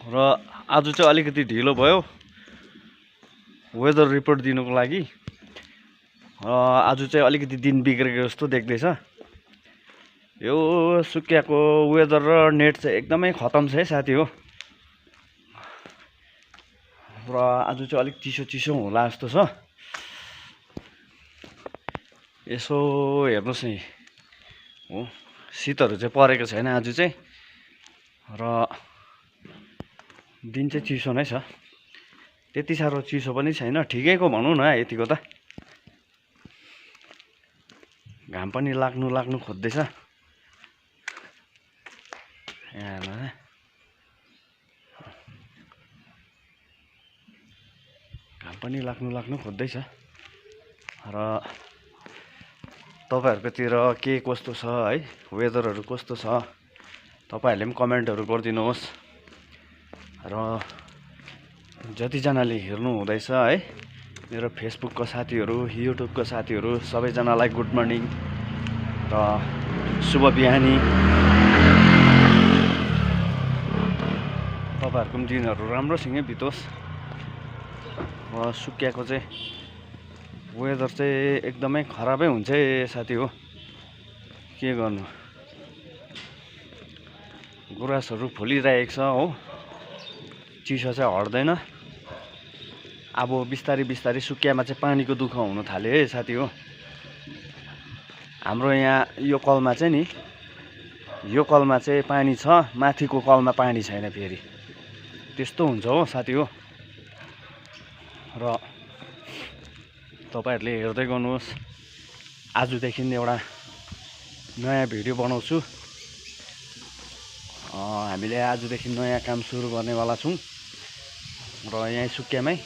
र आज चाहिँ अलिकति ढिलो भयो वेदर रिपोर्ट दिनुको लागि। आज चाहिँ अलिकति दिन बिग्रेको जस्तो देख्दैछ। यो सुकियाको वेदर र नेट चाहिँ एकदमै खतम छ है साथी हो। र आज चाहिँ अलिक चिसो चिसो होला जस्तो छ। यसो हेर्नुहोस् नि हो, शीतहरू चाहिँ परेको छैन आज चाहिँ। र दिन चाहिँ चिसो नै छ, त्यति साह्रो चिसो पनि छैन, ठिकैको भनौँ न यतिको त। घाम पनि लाग्नु खोज्दैछ यहाँ। घाम पनि लाग्नु खोज्दैछ। र तपाईहरुकोतिर के कस्तो छ है, वेदरहरू कस्तो छ, तपाईहरुले पनि कमेन्टहरू गरिदिनुहोस्। र जतिजनाले हेर्नु हुँदैछ है, मेरो फेसबुकको साथीहरू, युट्युबको साथीहरू, सबैजनालाई गुड मर्निङ र शुभ बिहानी। तपाईहरुको पनि दिनहरू राम्रोसँगै बितोस्। सुकियाको चाहिँ वेदर चाहिँ एकदमै खराबै हुन्छ है साथी हो, के गर्नु। गुराँसहरू फुलिरहेको छ हो, चिसो चाहिँ हट्दैन। अब बिस्तारै बिस्तारै सुकियामा चाहिँ पानीको दुःख हुन थाल्यो है साथी हो। हाम्रो यहाँ यो कलमा चाहिँ नि, यो कलमा चाहिँ पानी छ, माथिको कलमा पानी छैन फेरि, त्यस्तो हुन्छ हो साथी हो। र तपाईहरुले हेर्दै गर्नुहोस्, आजदेखि एउटा नयाँ भिडियो बनाउँछु। हामीले आजदेखि नयाँ काम सुरु गर्नेवाला छौँ र यहाँ सुकियामै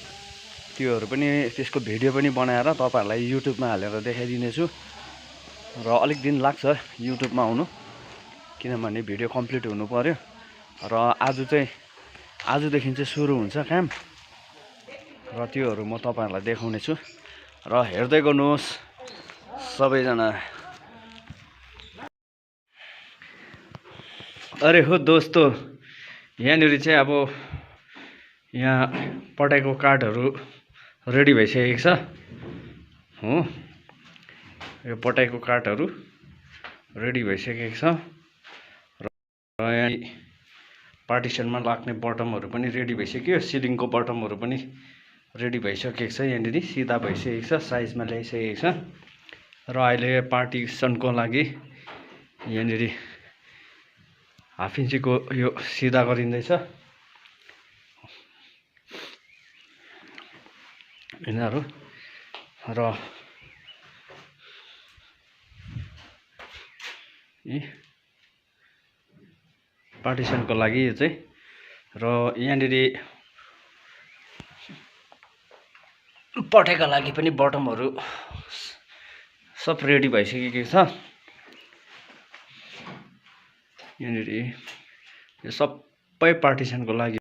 त्योहरू पनि, त्यसको भिडियो पनि बनाएर तपाईहरुलाई युट्युबमा हालेर देखाइदिनेछु। र अलिक दिन लाग्छ युट्युबमा आउनु, किनभने भिडियो कम्प्लिट हुनु पर्यो। र आजदेखि चाहिँ सुरु हुन्छ काम, र त्योहरू म तपाईहरुलाई देखाउने छु। र हेर्दै गर्नुहोस् सबैजना। अरे हो दोस्तो, यहाँनिर चाहिँ अब यहाँ पटाइको काठहरू रेडी भइसकेको छ हो। यो पटाइको काठहरू रेडी भइसकेको छ र यहाँ पार्टिसनमा लाग्ने बटमहरू पनि रेडी भइसक्यो। सिलिङको बटमहरू पनि रेडी भइसकेको छ, यहाँनिर सिधा भइसकेको छ, साइजमा ल्याइसकेको छ। र अहिले पार्टिसनको लागि यहाँनिर हाफ इन्चीको यो सिधा गरिँदैछ। यिनीहरू र पार्टिसनको लागि यो चाहिँ। र यहाँनिर पठाइका लागि पनि बटमहरू सब रेडी भइसकेको छ। यहाँनिर यो सबै पार्टिसनको लागि।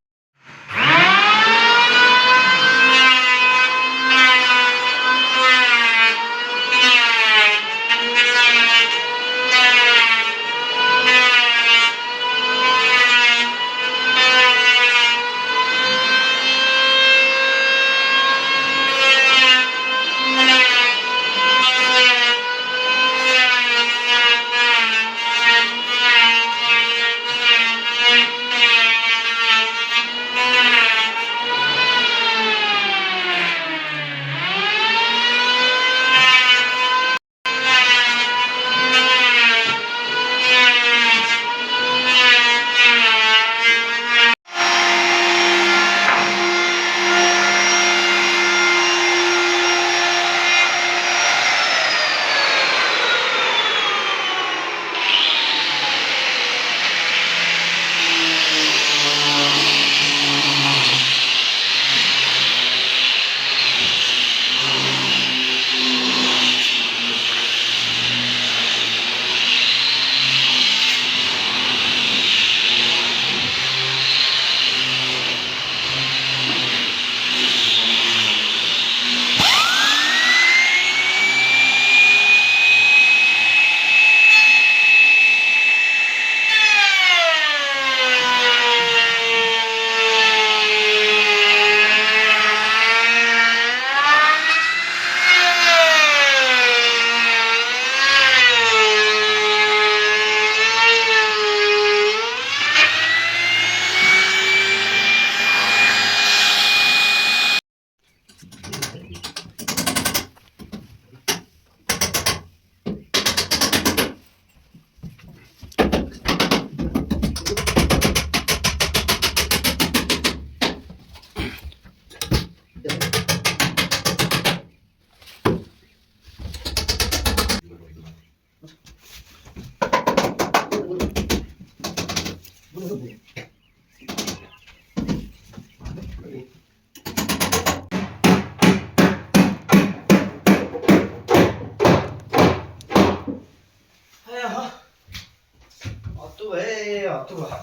हत्तु भयो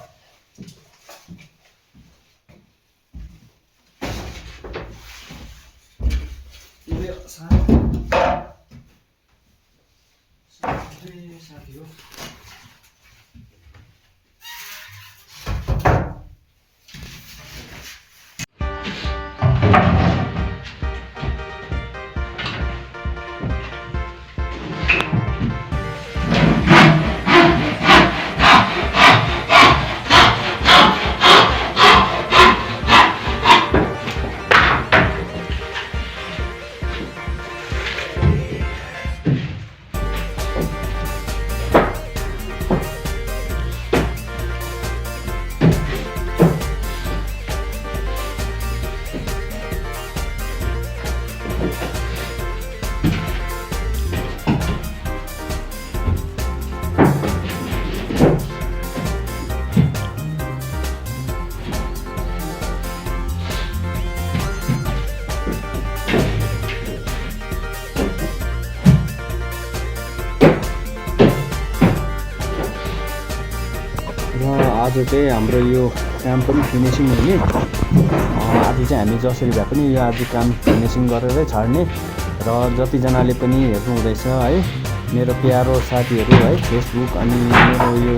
साथी हो आज चाहिँ हाम्रो यो काम पनि फिनिसिङ हुने आज चाहिँ हामी जसरी भए पनि यो आज काम फिनिसिङ गरेरै छाड्ने र जतिजनाले पनि हेर्नु हुँदैछ है मेरो प्यारो साथीहरू है फेसबुक अनि मेरो यो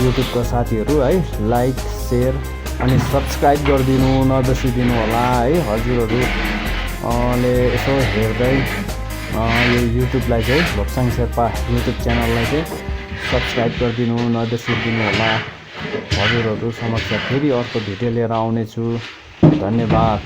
युट्युबको साथीहरू है लाइक सेयर अनि सब्सक्राइब गरिदिनु नबिर्सिदिनु होला है हजुरहरूले यसो हेर्दै यो युट्युबलाई चाहिँ भोक्साङ शेर्पा युट्युब च्यानललाई चाहिँ सब्सक्राइब गरिदिनु नबिर्सिदिनु होला हजुरहरू समक्ष फेरि अर्को भिडियो लिएर आउनेछु धन्यवाद।